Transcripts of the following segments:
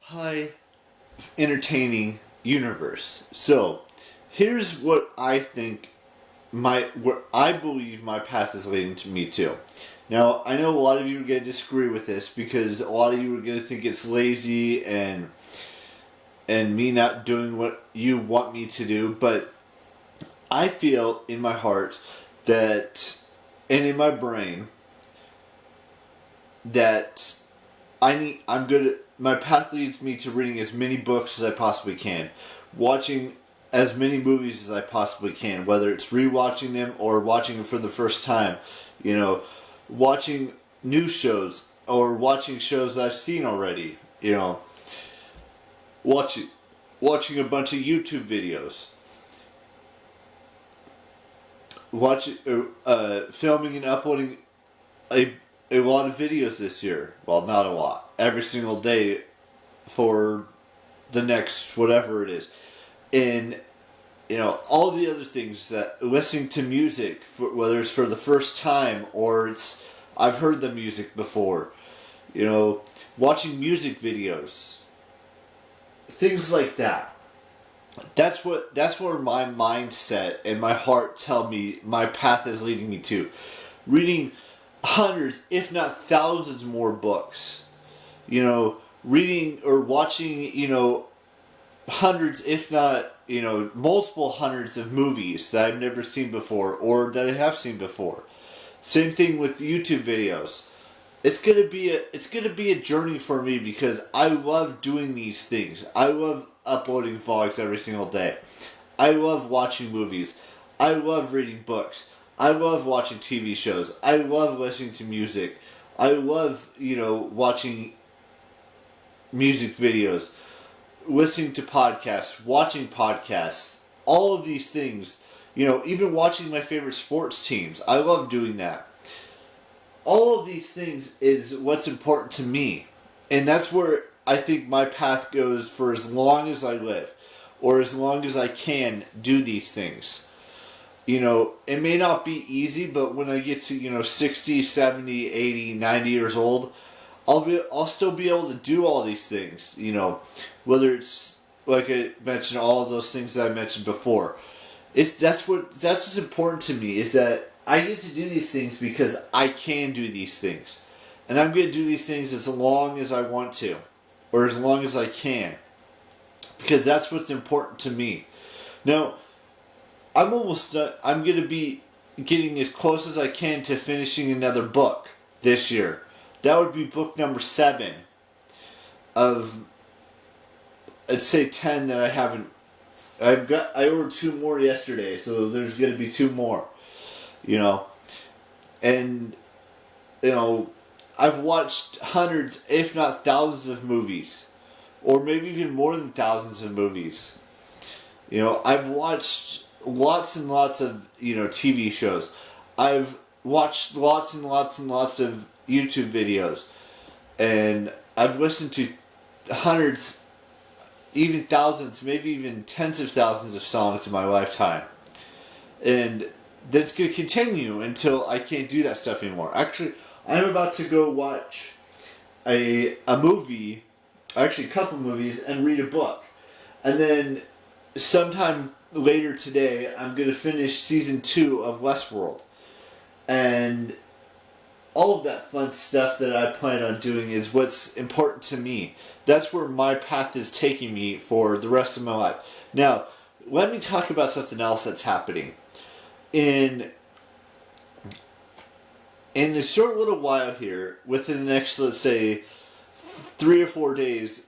high entertaining universe. So, here's what I think what I believe my path is leading to me to. Now, I know a lot of you are going to disagree with this because a lot of you are going to think it's lazy and me not doing what you want me to do, but I feel in my heart that, and in my brain, that my path leads me to reading as many books as I possibly can, watching as many movies as I possibly can, whether it's rewatching them or watching them for the first time, watching new shows or watching shows I've seen already, watching a bunch of YouTube videos, filming and uploading a lot of videos this year. Well, not a lot. Every single day for the next whatever it is. And, all the other things that listening to music, whether it's for the first time or I've heard the music before, watching music videos, things like that. That's where my mindset and my heart tell me my path is leading me to. Reading hundreds, if not thousands more books. Reading or watching, hundreds, if not, multiple hundreds of movies that I've never seen before or that I have seen before. Same thing with YouTube videos. It's gonna be a journey for me because I love doing these things. I love uploading vlogs every single day. I love watching movies. I love reading books. I love watching TV shows. I love listening to music. I love, watching music videos, listening to podcasts, watching podcasts, all of these things. Even watching my favorite sports teams. I love doing that. All of these things is what's important to me. And that's where I think my path goes for as long as I live. Or as long as I can do these things. It may not be easy, but when I get to, 60, 70, 80, 90 years old, I'll still be able to do all these things, whether it's, like I mentioned, all of those things that I mentioned before. That's what's important to me, is that I get to do these things because I can do these things. And I'm going to do these things as long as I want to, or as long as I can, because that's what's important to me. Now, I'm almost done. I'm going to be getting as close as I can to finishing another book this year. That would be book number 7 of, I'd say 10 that I haven't. I ordered 2 more yesterday, so there's going to be 2 more. And I've watched hundreds, if not thousands of movies, or maybe even more than thousands of movies. I've watched lots and lots of, TV shows. I've watched lots and lots and lots of YouTube videos. And I've listened to hundreds, even thousands, maybe even tens of thousands of songs in my lifetime. And that's going to continue until I can't do that stuff anymore. Actually, I'm about to go watch a movie, actually a couple movies, and read a book. And then sometime later today, I'm going to finish season 2 of Westworld. And all of that fun stuff that I plan on doing is what's important to me. That's where my path is taking me for the rest of my life. Now, let me talk about something else that's happening. In a short little while here, within the next, let's say, 3 or 4 days,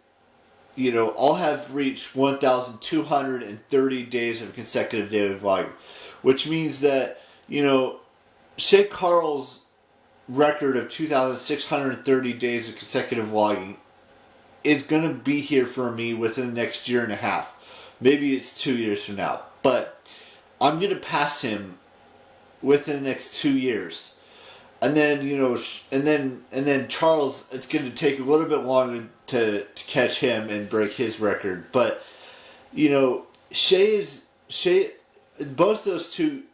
I'll have reached 1,230 days of consecutive daily vlogging. Which means that, Shay Carl's record of 2,630 days of consecutive vlogging is going to be here for me within the next year and a half. Maybe it's 2 years from now. But I'm going to pass him within the next 2 years. And then, and then Charles, it's going to take a little bit longer to catch him and break his record. But, Shay, both those two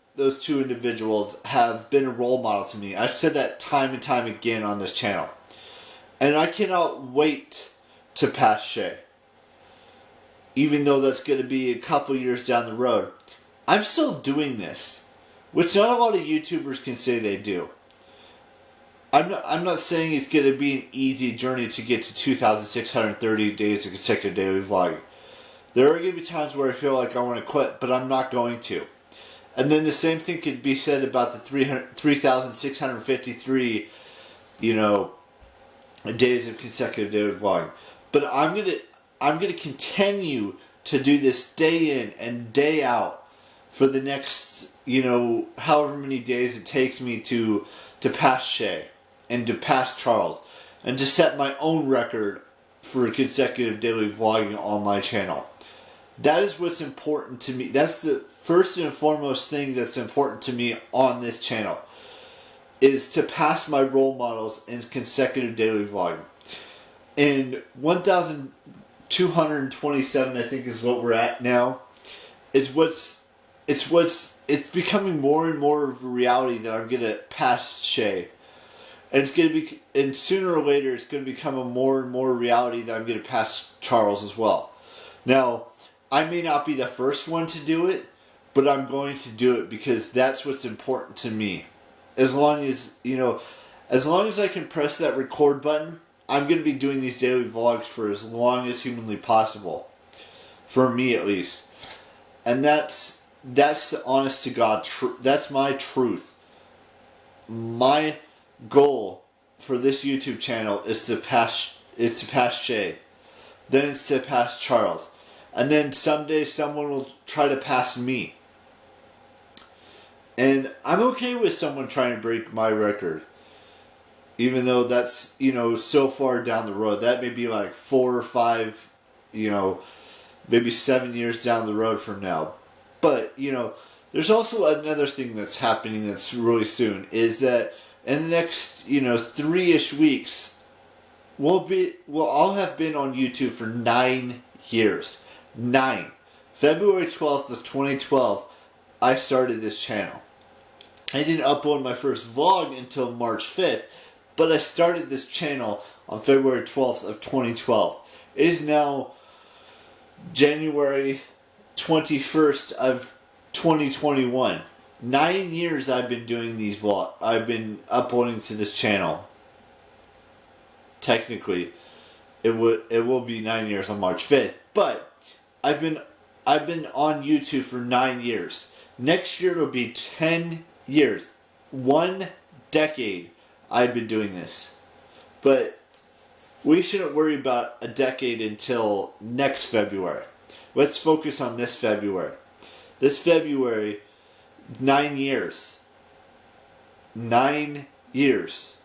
individuals have been a role model to me. I've said that time and time again on this channel. And I cannot wait to pass Shay. Even though that's going to be a couple years down the road. I'm still doing this, which not a lot of YouTubers can say they do. I'm not saying it's going to be an easy journey to get to 2,630 days of consecutive daily vlogging. There are going to be times where I feel like I want to quit, but I'm not going to. And then the same thing could be said about the 3,653, days of consecutive daily vlogging. But I'm gonna continue to do this day in and day out for the next, however many days it takes me to pass Shay and to pass Charles and to set my own record for consecutive daily vlogging on my channel. That is what's important to me. That's the first and foremost thing that's important to me on this channel, is to pass my role models in consecutive daily vlogging. And 1,227, I think, is what we're at now. It's becoming more and more of a reality that I'm gonna pass Shay, and sooner or later it's gonna become a more and more reality that I'm gonna pass Charles as well. Now, I may not be the first one to do it, but I'm going to do it because that's what's important to me. As long as I can press that record button, I'm going to be doing these daily vlogs for as long as humanly possible. For me, at least. And that's the honest to God that's my truth. My goal for this YouTube channel is to pass Shay. Then it's to pass Charles. And then someday someone will try to pass me. And I'm okay with someone trying to break my record. Even though that's, so far down the road. That may be like 4 or 5, maybe 7 years down the road from now. But, there's also another thing that's happening that's really soon. Is that in the next, 3-ish weeks, I'll have been on YouTube for 9 years. 9. February 12th of 2012, I started this channel. I didn't upload my first vlog until March 5th, but I started this channel on February 12th of 2012. It is now January 21st of 2021. 9 years I've been doing these vlogs. I've been uploading to this channel. Technically, it will be 9 years on March 5th, but I've been on YouTube for 9 years. Next year it'll be 10 years. 1 decade I've been doing this. But we shouldn't worry about a decade until next February. Let's focus on this February. This February, 9 years. 9 years.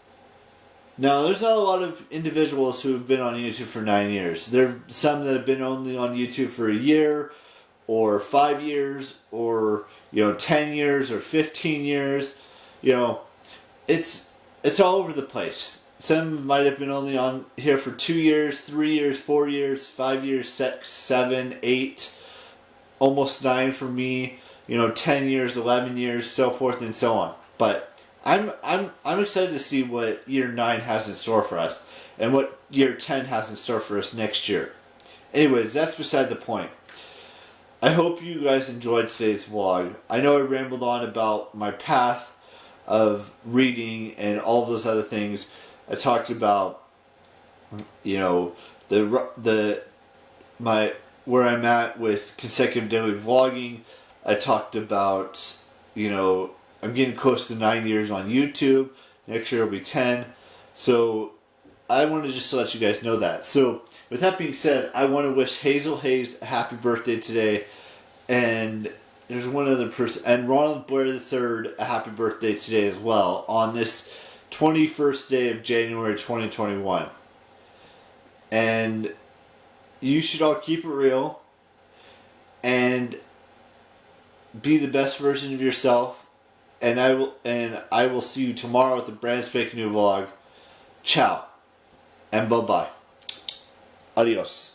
Now, there's not a lot of individuals who have been on YouTube for 9 years. There are some that have been only on YouTube for a year, or 5 years, or 10 years, or 15 years. It's all over the place. Some might have been only on here for 2 years, 3 years, 4 years, 5 years, 6, 7, 8, almost 9 for me. 10 years, 11 years, so forth and so on. But I'm excited to see what year 9 has in store for us, and what year 10 has in store for us next year. Anyways, that's beside the point. I hope you guys enjoyed today's vlog. I know I rambled on about my path of reading and all those other things. I talked about, where I'm at with consecutive daily vlogging. I talked about, I'm getting close to 9 years on YouTube. Next year will be 10. So I wanted just to let you guys know that. So with that being said, I want to wish Hazel Hayes a happy birthday today. And there's one other person. And Ronald Blair III a happy birthday today as well. On this 21st day of January 2021. And you should all keep it real. And be the best version of yourself. And I will see you tomorrow with a brand spanking new vlog. Ciao. And bye-bye. Adios.